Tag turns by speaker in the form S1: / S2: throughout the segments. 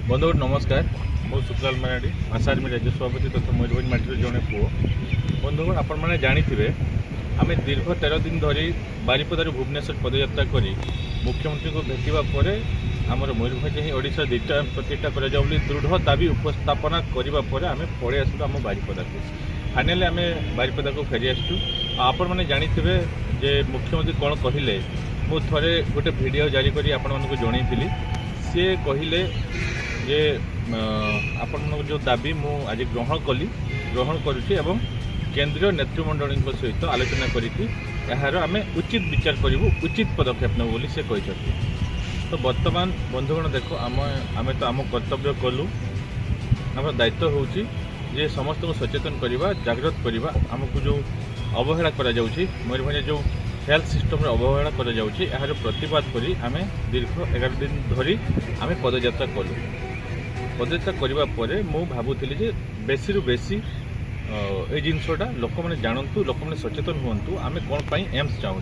S1: बंधु नमस्कार मु शुक्लाल मराठी आसार में राज्य सभापति तथा मयूरभंज माटी जड़े पुओ बंधुगण आपण मैंने जाथे आम दीर्घ 13 दिन धरी बारिपदार भुवनेश्वर पदयात्रा कर मुख्यमंत्री को भेटा पर आमर मयूरभंज ही ओडिशा द्वितीय प्रतिष्ठा कर दृढ़ दाबी उपस्थापना करने आम पड़े आसलु आम बारिपदा को फाइनाली आम बारिपदा को फेरी आसु आपण मैंने जाथे जे मुख्यमंत्री कौन कहले मु थे गोटे वीडियो जारी करी आपण मानक जनईली सी कहले जे आपण जो दाबी मु आज ग्रहण करुच्ची एवं केंद्रीय नेतृमंडल सहित आलोचना करार आम उचित विचार करूँ उचित पदक्षेप नब बोली से कहते। तो वर्तमान बंधुगण देख आम तो आम कर्तव्य कलु आम दायित्व हूँ जे समस्त को सचेतन करवा जागृत करवा आमको जो अवहेला करा जाउछि मयूरभंज जो हेल्थ सिस्टम अवहेला करा जाउछि यार प्रतिवाद करी आम दीर्घ 11 दिन धरी आम पदयात्रा कलु। पदयात्रा करने पर मु भावुली जे बेसी रु बेसी ये जिनसटा लोक मैंने जानतु लोक मैंने सचेतन हूँ आम कौन पाई एम्स चाहूँ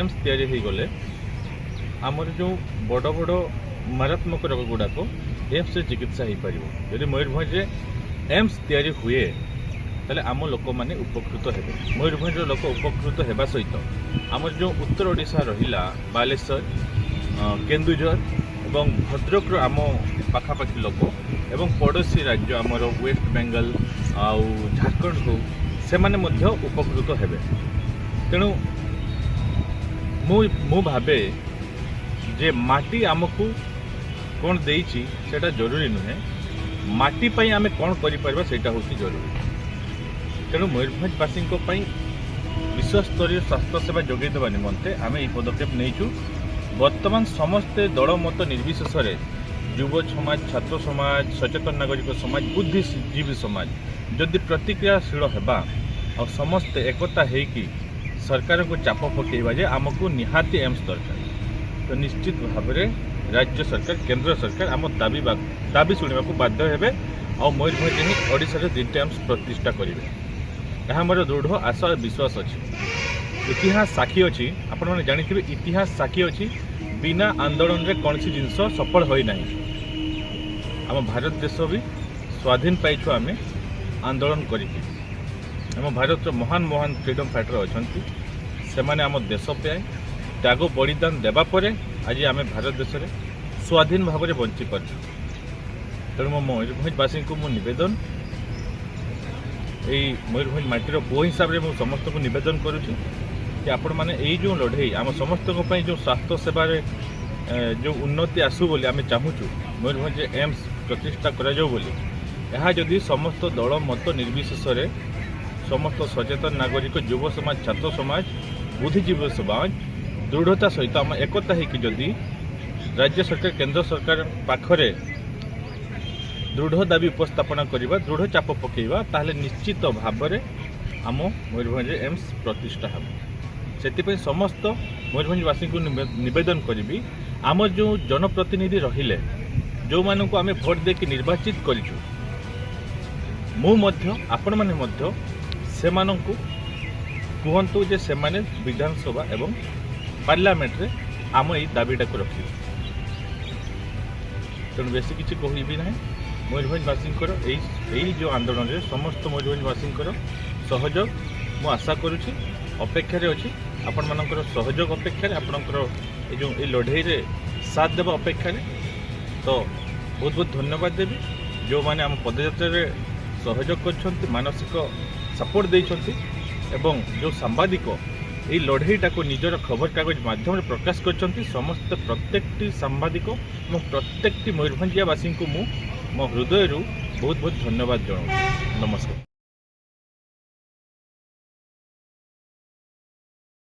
S1: एम्स तैयारी हो गले आमर जो बड़ बड़ मारात्मक रोग गुड़ाक एम्स से चिकित्सा हो पार यदि मयूरभंज एम्स तैयारी हुए ताले आम लोक मैंने उपकृत हे मयूरभंज लोक उपकृत होगा सहित आमर जो उत्तर ओडिशा रहिला बालेश्वर केन्दुझर एवं भद्रक आम पाखापाखि लोक एवं पड़ोशी राज्य आमर वेस्ट बेंगल आउ झारखंड हो से माने मध्य उपकृत हेबे। तेणु मु भावे जे माटी आमको कौन देइछि सेटा जरूरी नुहे माटी पई आमे कौन करि परबा सेटा होछि जरूरी। तेणु मयूरभंजवासी विश्वस्तरीय स्वास्थ्य सेवा जोगाई देवा निमंते आम यह पदक्षेप नहीं वर्तमान समस्ते दल मत निर्विशेष युव समाज छात्र समाज सचेतन नागरिक समाज बुद्धिजीवी समाज जदि प्रतिक्रियाशील होगा और समस्ते एकता होकि सरकार को चाप पकेबा जे आमको निहाती एम्स दरकार तो निश्चित भाव में राज्य सरकार केंद्र सरकार आम दाबी शुणा बाध्य हेबे और मयूरभंज ही ओडिशा द्वितीय एम्स प्रतिष्ठा करेंगे यह मोर दृढ़ आशा और विश्वास अच्छी। इतिहास साक्षी अच्छी आपण मैंने जानी इतिहास साक्षी अच्छी बिना आंदोलन रे कौन सी जिनस सफल होना आम भारत देश भी स्वाधीन पाइछु आम आंदोलन करें भारत महान महान फ्रीडम फाइटर अच्छा से माने आम देश पे त्याग बलिदान देवापर आज आम भारत देश में स्वाधीन भाव में बंची पार्छ। तेणु मो मयूरभंजवासी को मु निवेदन यही मयूरभंज माटीर पुओ हिसाब से मुझे समस्त को निवेदन करुच्ची कि आपण मैंने यही जो लड़े आम समस्त जो स्वास्थ्य सेवार जो उन्नति आसू बोली आम चाहूँ मयूरभंज एम्स प्रतिष्ठा करा समस्त दल मत निर्विशेष समस्त सचेतन नागरिक युव समाज छात्र समाज बुद्धिजीवी समाज दृढ़ता सहित आम एकता होकि राज्य सरकार केंद्र सरकार पाखरे दृढ़ दाबी उपस्थापना करवा दृढ़ चाप पकेवा ताहले निश्चित भाव में आम मयूरभंज एम्स प्रतिष्ठा हम से समस्त मयूरभंजवासी को निवेदन करी आम जो जनप्रतिनिधि रहिले जो मानू आम भोट देके निर्वाचित करूँ आपण मैंने से मानू कहतु जे से माने विधानसभा एवं पार्लियामेंट रे आम यही दाबीटा को रखिए। तेणु बेसी किसी कहबी ना मयूरभंजवासी यही जो आंदोलन में समस्त मयूरभंजवासी सहयोग मु आशा करुच्ची अपेक्षार अच्छी आपण मानकर सहयोग अपेक्षा आपणकर जो लड़ाई रे साथ देवा अपेक्षा तो बहुत बहुत धन्यवाद देवी जो मैंने आम पदयात्रा सहयोग कर मानसिक सपोर्ट देइछंती एवं जो सांबादिक ये लड़ाईटा को निजर खबर कागज माध्यम प्रकाश कर समस्त प्रत्येक सांबादिक और प्रत्येक मयूरभंजियावासी को मो हृदय बहुत बहुत धन्यवाद जनाऊँ। नमस्कार।